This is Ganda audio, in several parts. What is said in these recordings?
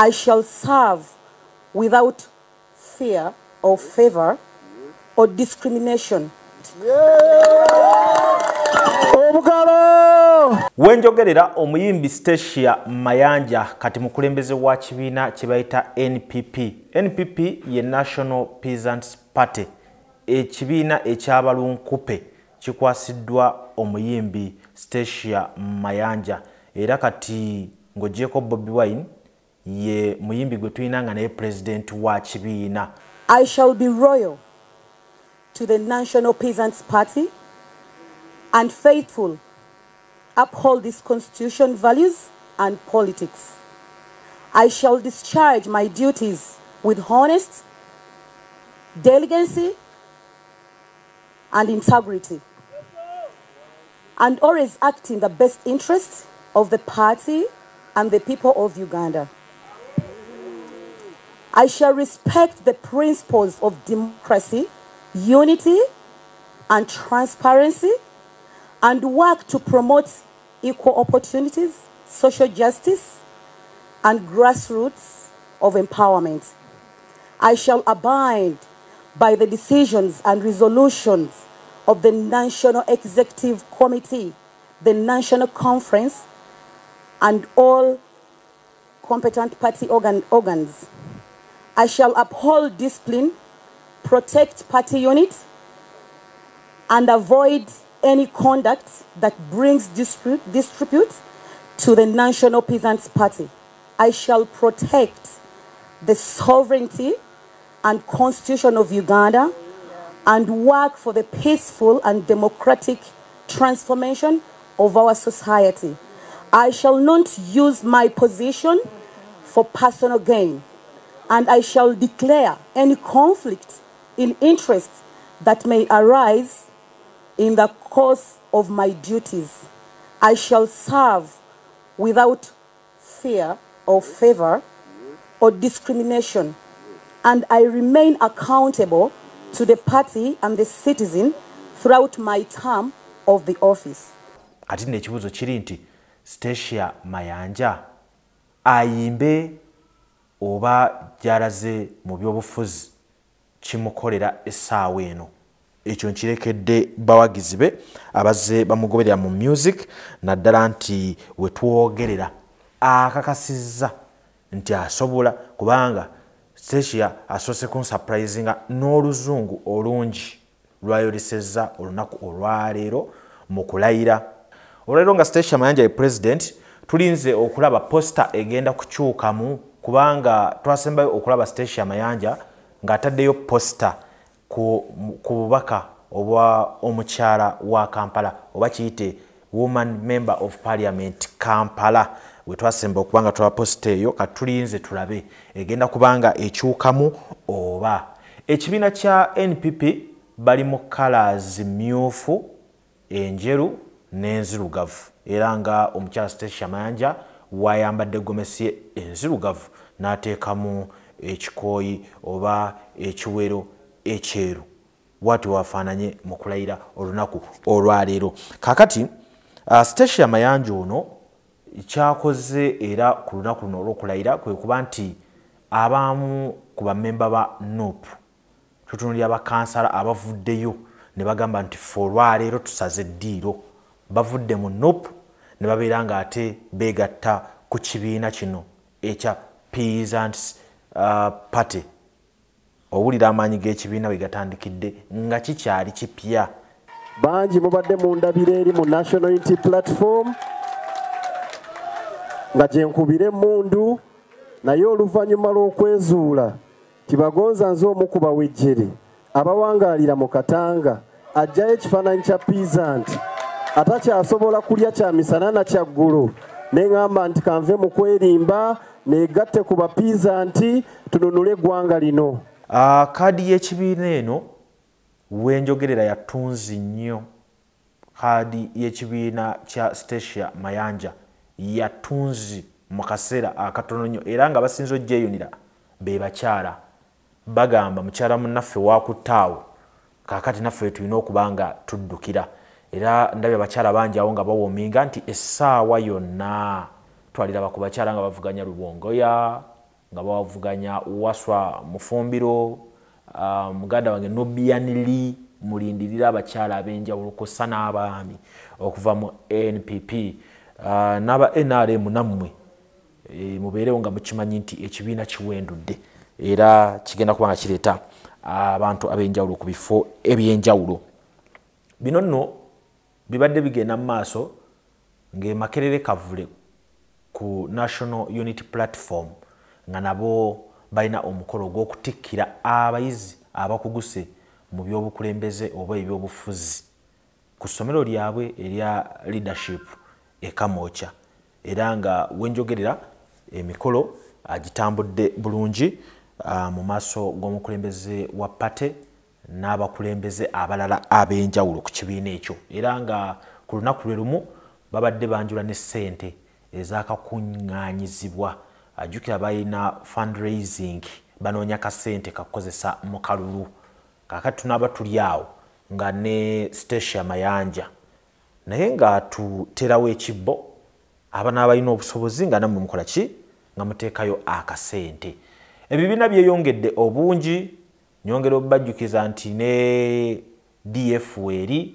I shall serve without fear or favor or discrimination. Wenjogerera omuyimbi Stacia Mayanja kati mukulembeze wa kibiina kibayita NPP. NPP ye National Peasants Party. Ekibiina ekyabalunkupe kikwasiddwa omuyimbi Stacia Mayanja. Era kati ng'ogyeko Bobi Wine ye muyimbi gwe tulina nga naye president wa kibiina. I shall be loyal to the National Peasants Party and faithful, uphold this constitution, values and politics. I shall discharge my duties with honest, delicacy and integrity, and always act in the best interest of the party and the people of Uganda. I shall respect the principles of democracy, unity and transparency, and work to promote equal opportunities, social justice, and grassroots of empowerment. I shall abide by the decisions and resolutions of the National Executive Committee, the National Conference, and all competent party organs. I shall uphold discipline, protect party unity, and avoid any conduct that brings dispute to the National Peasants Party. I shall protect the sovereignty and constitution of Uganda and work for the peaceful and democratic transformation of our society. I shall not use my position for personal gain, and I shall declare any conflict in interest that may arise in the course of my duties. I shall serve without fear or favor or discrimination, and I remain accountable to the party and the citizen throughout my term of the office. Kati n'ekibuuzo kiri nti Stacia Mayanja ayimbe oba gy'alaze mu byobufuzi kimukolera essaawa eno. Ekyo nkirekedde bawagizi be abazze bamugoberera mu music naddala nti we twogerera akakasizza nti asobola kubanga Stacia asoose kunsurprisinga n'oluzungu olungi lwayolesezza olunaku olwaleero mu kulayira. Olwaleero nga Stacia Mayanja ye president tulinze okulaba posta egenda kukyukamu kubanga twasembayo okulaba Stacia Mayanja ng'ataddeyo posta ku bubaka obwa omukyala wa Kampala oba kiyite woman member of parliament Kampala we twasemba okubanga twa posta eyo katulinze tulabe egenda kubanga ekyukamu oba. Ekibiina kya NPP bali mu colors myufu, enjeru n'enzirugavu era nga omukyala Stacia Mayanja wayambadde gomesi enzirugavu n'ateekamu ekikooyi oba ekiwero ekyeru bw'atyo wafaananye mu kulayira olunaku olwaleero. Kaakati Stacia Mayanja ono kyakoze era ku lunaku luno olw'okulayira kwe kuba nti abamu ku bammemba ba NUP tutunuulira abakansala abavuddeyo ne bagamba nti ffe olwaleero tusaze eddiiro bavudde mu NUP ne babeera ng'ate beegatta ku kibiina kino ekya Peasants Party. Owulira amaanyi g'ekibiina bwe gatandikidde nga kikyali kipya. Bangi mubadde mu ndabiro eri mu National Unity Platform nga gye nkubira emmundu naye oluvannyuma lw'okwezuula kibagonza nze omu ku bawejjere abawangaalira mu Katanga ajjayo ekifaananyi kya Peasant atakyasobola kulya kya misana na kya ggulu neŋŋamba nti kanve mu kwerimba neegatte ku ba Peasant tununule eggwanga lino. Kaadi y'ekibiina eno wenjogerera yatunzi nnyo. Kaadi y'ekibiina kya Stacia Mayanja yatunzi mu kaseera akatono nnyo era nga basinza ogyeyunira be bakyala bagamba mukyala munnaffe waakuttaawo kaakati naffe tulina okuba nga tuddukira era ndabye abakyala bangi awo nga bawoominga nti essaawa yonna twaliraba ku bakyala nga bavuganya lubongoya nga bawavuganya Waswa Mufumbiro, muganda wange Nobianili mulindirira abakyala ab'enjawulo kosa n'abaami okuva mu NPP n'aba NRM nammwe mubeerewo nga mukimanyi nti ekibiina kiwendudde era kigenda kubanga kireeta abantu ab'enjawulo ku bifo eby'enjawulo. Bino nno bibadde bigenda mu maaso ng'Emakerere Kavule ku National Unity Platform nga nabo balina omukolo gw'okutikkira abayizi abakuguse mu by'obukulembeze oba ebyobufuzi ku ssomero lyabwe erya leadership e Kamoocha, era nga wenjogerera emikolo agitambudde bulungi mu maaso g'omukulembeze wa Pate n'abakulembeze abalala ab'enjawulo ku kibiina ekyo, era nga ku lunaku lwe lumu babadde banjula ne ssente ezakakuŋŋaanyizibwa. Ajjukira balina fundraising banoonya kasente kakozesa mu kalulu. Kaakati tunaaba tuli awo nga ne Stacia Mayanja naye nga tuterawo ekibbo abana abalina obusobozi nga nammwe mukola ki nga muteekayo akasente. Ebibiina byeyongedde obungi, nyongera obajjukiza nti ne DF eri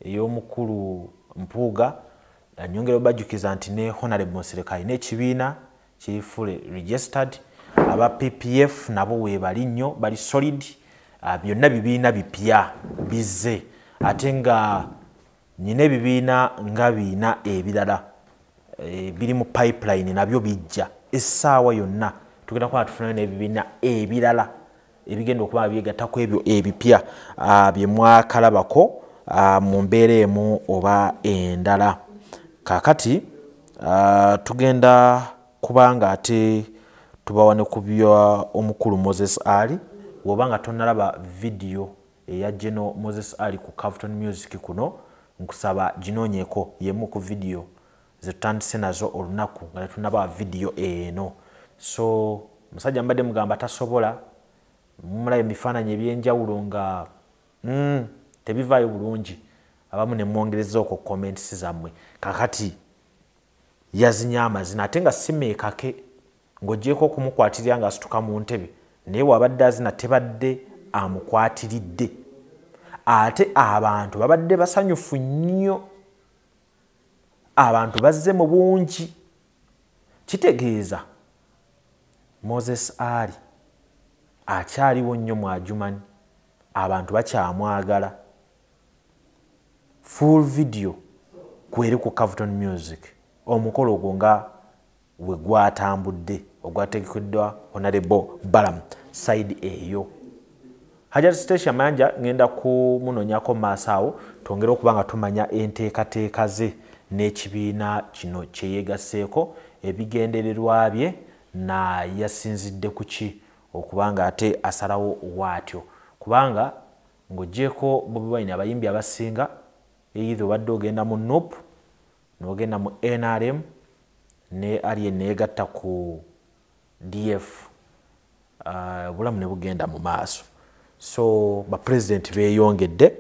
ey'omukulu Mpuuga, nyongera obajjukiza nti ne Honorable Nsereka n'ekibiina kiri fully registered, aba PPF nabo weebali nnyo bali solid, byonna bibiina bipya bizze ate nga nyina ebibiina nga biina ebirala biri mu pipeline nabyo bijja essaawa yonna tugenda kuba tufunayo n'ebibiina ebirala ebigenda okuba byegatta ku ebyo ebipya bye mwakalabako mu mbeera emu oba endala. Kaakati tugenda kubanga ate tubawane ku bya omukulu Moses Ali. Wobanga tonalaba video eya General Moses Ali ku Cavuton Music kuno, nkusaba ginoonyeko yemu ku video zetutandise nazo olunaku nga tunaba video eno. So musajja mbadde mugamba tasobola mumulayo emifaananyi ebyenjawulo nga tebivaayo bulungi, abamu ne mwongereza okwo comments zammwe. Kakati yazinya amazina ate nga simeekake ng'oggyeko okumukwatirira ng'asituka mu ntebe, naye wabadde azina tebadde amukwatiridde. Ate abantu babadde basanyufu nnyo, abantu bazze mu bungi. Kitegeeza Moses Ali akyaliwo nnyo mu Adjumani, abantu bakyamwagala. Full video kweri ku Cavuton Music, omukolo ogwo nga we gwatambudde ogwategekeddwa Honorable Balam side eyo. Hajat Stacia Mayanja ngenda kumunonyako maaso awo twongere okuba nga tumanya enteekateeka ze n'ekibiina kino kye yeegaseeko, ebigendererwa bye na yasinzidde ku ki okubanga ate asalawo waatyo. Kubanga ng'oggyeko Bobi Wine abayimbi abasinga either obadde ogenda mu NUP n'ogenda mu NRM ne ali neegatta ku DF, obulamu ne bugenda mu maaso. So ba president beeyongedde,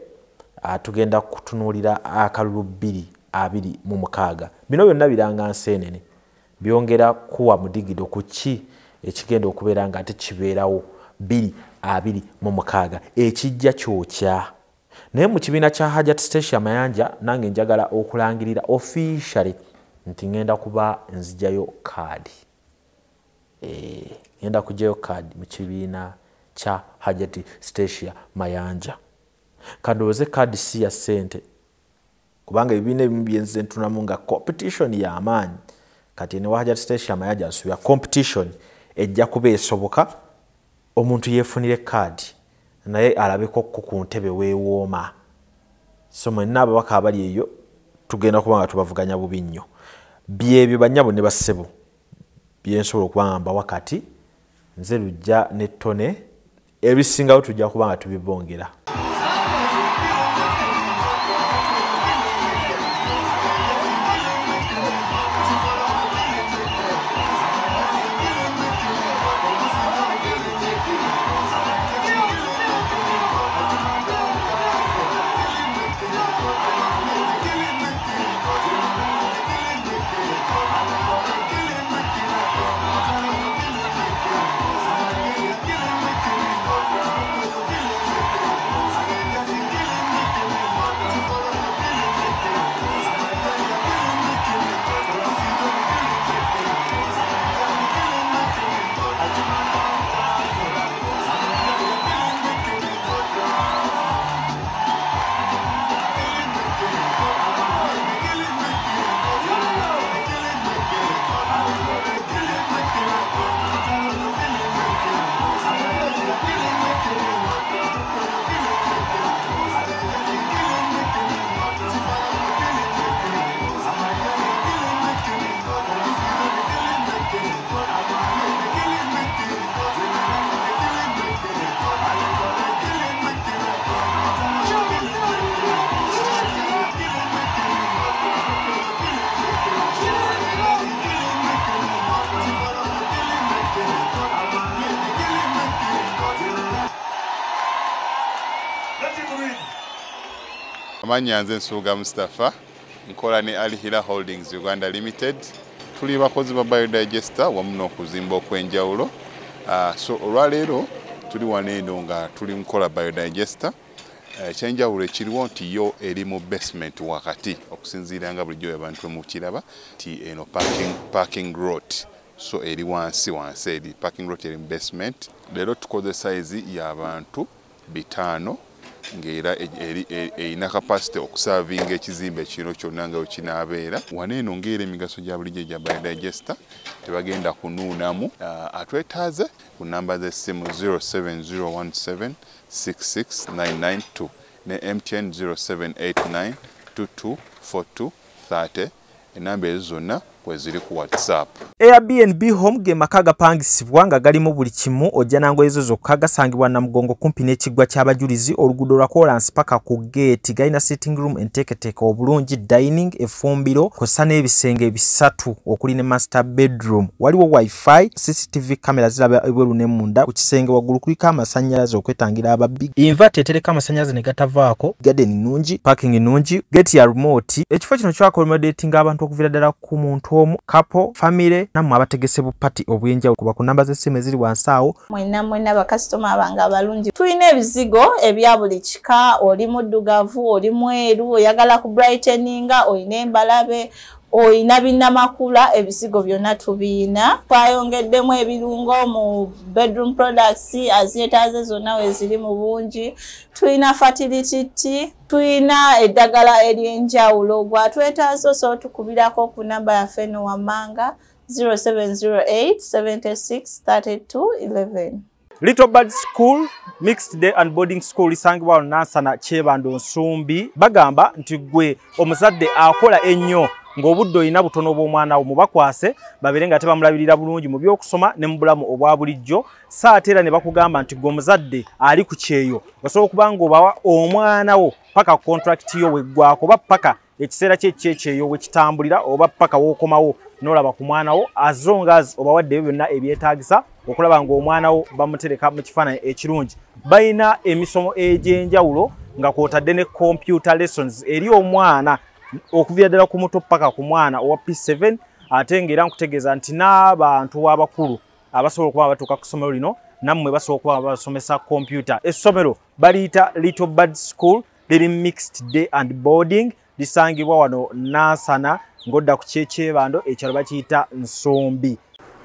tugenda kutunuulira akalulu 2026. Bino byonna biranga nseenene byongera kuwa mudigido ku ki ekigenda okubeera nga ate kibeerawo 2026 ekijja kyokya. Naye mu kibiina kya Hajat Stacia Mayanja nange njagala okulangirira officially nti ngenda kuba nzijayo kaadi. Ngenda kujayo kaadi mu kibiina kya Hajat Stacia Mayanja. Kadooze kaadi si ya ssente, kubanga ebibiina ebimu byenze ntunamu nga competition y'amaanyi. Kati ne Hajat Stacia Mayanja nsuubira competition ejja kuba esoboka omuntu yeefunire kaadi naye alabeko ku ntebe weewooma. So mwenna ababaka abali eyo tugenda kuba nga tubavuganya bubi nnyo. Byebyo bannyabo ne bassebo byensobola okubanga wakati nze lujja n'ettone ebisingawo tujja kuba nga tubibongera. Amanya nze Nsuuga Mustafa nkola ne Alihira Holdings Uganda Limited. Tuli bakozi ba biodigester wamu n'okuzimba okwenjawulo. So olwaleero tuli wano eno nga tuli nkola biodigester. Ekyenjawulo ekiriwo nti yo eri mu basement wakati okusinziira nga bulijjo abantu mu kiraba ti eno parking lot. So eri wansi eri parking lot eri mu basement. Leero tukoze size y'abantu 5 ng'era erina capacity okusavinga ekizimbe kino kyonna nga wekinaabeera. Wano eno ng'era emigaso gya bulijjo gya biodigester tebagenda kunuunamu. Atwetaaze ku namba z'essimu 07017669992 ne MTN 0789224230. Enamba ezo zonna kweziri ku WhatsApp. Airbnb home ge maka gapangisibwa nga galimu buli kimu ojja nangoye zo zokka gasangibwa na Mugongo kumpi n'ekiggwa ky'abajulizi oluguudo lwa Kolansi paka ku gate. Galina sitting room enteeketeeke obulungi, dining, effumbiro kw'ossa n'ebisenge bisatu okuli ne master bedroom. Waliwo wifi, CCTV kamera ziraba ebweru ne munda. Ku kisenge waggulu kuliko amasannyalaze okwetangira ababbi. Inverter etereka amasannyalaze ne gatavaako. Garden nnungi, parking nnungi, gate ya remote. Ekifo kino kyakomodatinga abantu okuviira ddala ku muntu omu, couple, family namwe abategese bu party obwenjawulo. Kuba ku namba z'essimu eziri wansi awo. Mwena bakasitoma abange abalungi. Tulina ebizigo ebya buli kika, oli muddugavu, oli mweru, oyagala ku brighteninga, olina embalabe, oyina binnamakula, ebizigo byonna tubiina. Twayongeddemu ebirungo mu bedroom products azeetaaze zonna weziri mu bungi. Tulina fertility tea, tulina eddagala ery'enjawulo. Gwatwetaaze so tukubirako ku namba yaffe eno wammanga 0708763211. Little Bird School, Mixed Day and Boarding School lisangibwa Nansana Kyebando Nsumbi. Bagamba nti gwe omuzadde akola ennyo ng'obudde olina butono bw'omwana wo mubakwase babeere nga tebamulabirira bulungi mu by'okusoma ne mu bulamu obwa bulijjo. Saate era ne bakugamba nti gwe omuzadde ali ku kyeyo osobola okuba ng'obawa omwana wo paka contract yo weggwako oba paka ekiseera kyekyeyo we kitambulira oba paka w'okomawo n'olaba ku mwana wo azonga obawadde byonna ebyetaagisa okulaba ng'omwana wo bamutereka mu kifaananyi ekirungi. Balina emisomo egy'enjawulo nga kw'otadde ne computer lessons eri omwana okuviira ddala ku muto paka ku mwana owa P7. Ate ng'era nkutegeeza nti n'abantu abakulu abasobola okuba batuuka ku ssomero lino nammwe basobola okuba basomesa computer. Essomero baliyita Little Bird School, liri Mixed Day and Boarding, lisangibwa wano Nansana ng'odda ku Kyebando ekyalo bakiyita Nsumbi.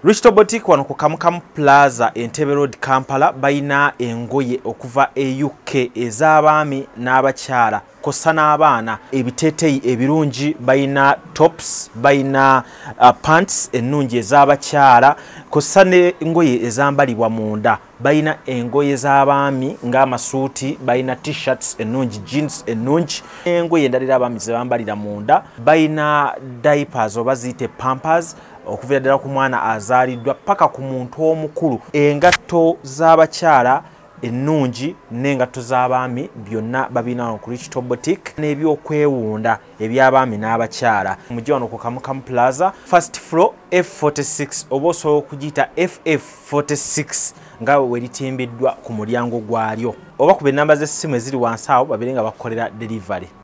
Rich Boutique wano ku Kamukamu Plaza Entebbe Road Kampala bayina engoye okuva e UK ez'abaami n'abakyala kossa n'abaana ebiteeteeyi ebirungi. Bayina tops, bayina pants ennungi ez'abakyala kossa n'engoye ezambalibwa munda. Bayina engoye z'abaami ng'amasuuti, bayina t-shirts ennungi, jeans ennungi, engoye endala abaami ze bambalira munda. Bayina diapers oba ziyite pampers okuviira ddala ku mwana azaaliddwa paka ku muntu omukulu. Engatto z'abakyala ennungi n'engatto z'abaami byonna babina wano ku Rich Boutique, n'ebyokwewunda eby'abaami n'abakyala. Mujje wano ku Kamukamu Plaza first floor F46 oba osobola okugiyita FF46 nga we litimbiddwa ku mulyango gwalyo, oba ku ennamba z'essimu eziri wansi awo babeere nga bakolera delivery.